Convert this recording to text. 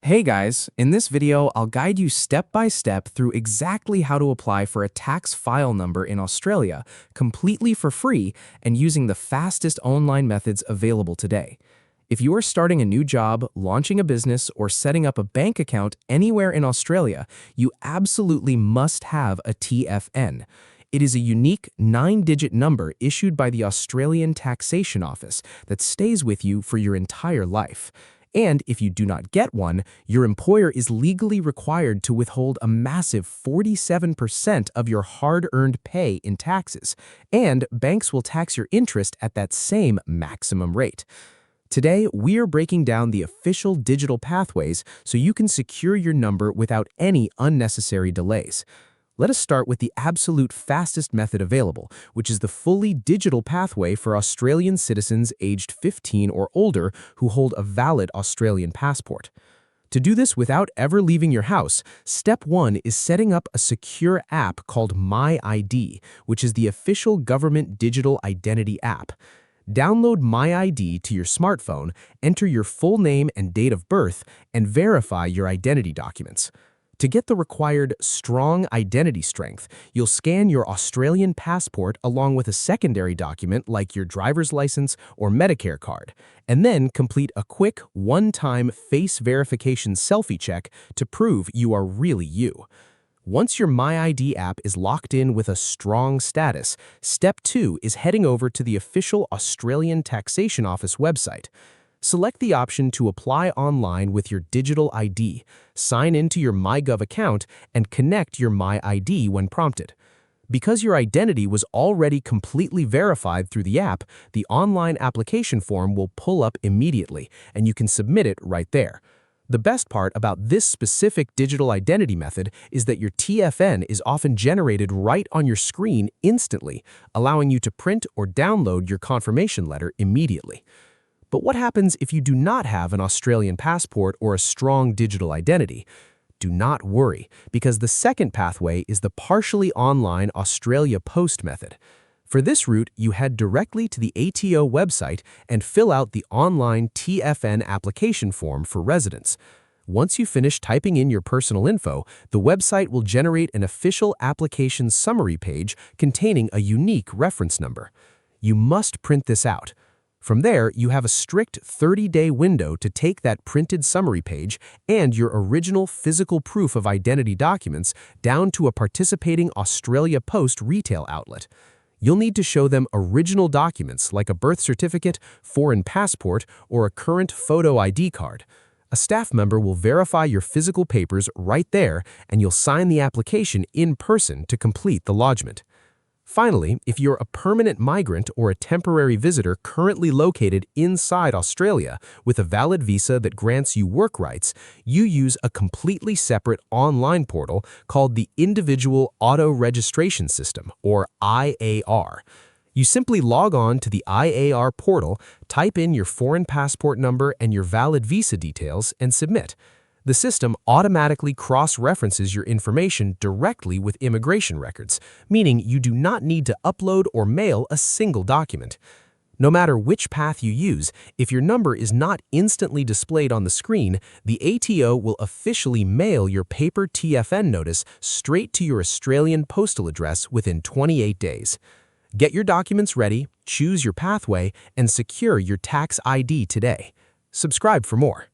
Hey guys, in this video, I'll guide you step by step through exactly how to apply for a tax file number in Australia, completely for free and using the fastest online methods available today. If you are starting a new job, launching a business, or setting up a bank account anywhere in Australia, you absolutely must have a TFN. It is a unique 9-digit number issued by the Australian Taxation Office that stays with you for your entire life. And if you do not get one, your employer is legally required to withhold a massive 47% of your hard-earned pay in taxes, and banks will tax your interest at that same maximum rate. Today, we are breaking down the official digital pathways so you can secure your number without any unnecessary delays. Let us start with the absolute fastest method available, which is the fully digital pathway for Australian citizens aged 15 or older who hold a valid Australian passport. To do this without ever leaving your house, step 1 is setting up a secure app called My ID, which is the official government digital identity app. Download My ID to your smartphone, enter your full name and date of birth, and verify your identity documents. To get the required strong identity strength, you'll scan your Australian passport along with a secondary document like your driver's license or Medicare card, and then complete a quick one-time face verification selfie check to prove you are really you. Once your My ID app is locked in with a strong status, step 2 is heading over to the official Australian Taxation Office website. Select the option to apply online with your digital ID, sign into your MyGov account, and connect your My ID when prompted. Because your identity was already completely verified through the app, the online application form will pull up immediately, and you can submit it right there. The best part about this specific digital identity method is that your TFN is often generated right on your screen instantly, allowing you to print or download your confirmation letter immediately. But what happens if you do not have an Australian passport or a strong digital identity? Do not worry, because the second pathway is the partially online Australia Post method. For this route, you head directly to the ATO website and fill out the online TFN application form for residents. Once you finish typing in your personal info, the website will generate an official application summary page containing a unique reference number. You must print this out. From there, you have a strict 30-day window to take that printed summary page and your original physical proof of identity documents down to a participating Australia Post retail outlet. You'll need to show them original documents like a birth certificate, foreign passport, or a current photo ID card. A staff member will verify your physical papers right there, and you'll sign the application in person to complete the lodgement. Finally, if you're a permanent migrant or a temporary visitor currently located inside Australia with a valid visa that grants you work rights, you use a completely separate online portal called the Individual Auto Registration System, or IAR. You simply log on to the IAR portal, type in your foreign passport number and your valid visa details, and submit. The system automatically cross-references your information directly with immigration records, meaning you do not need to upload or mail a single document. No matter which path you use, if your number is not instantly displayed on the screen, the ATO will officially mail your paper TFN notice straight to your Australian postal address within 28 days. Get your documents ready, choose your pathway, and secure your tax ID today. Subscribe for more.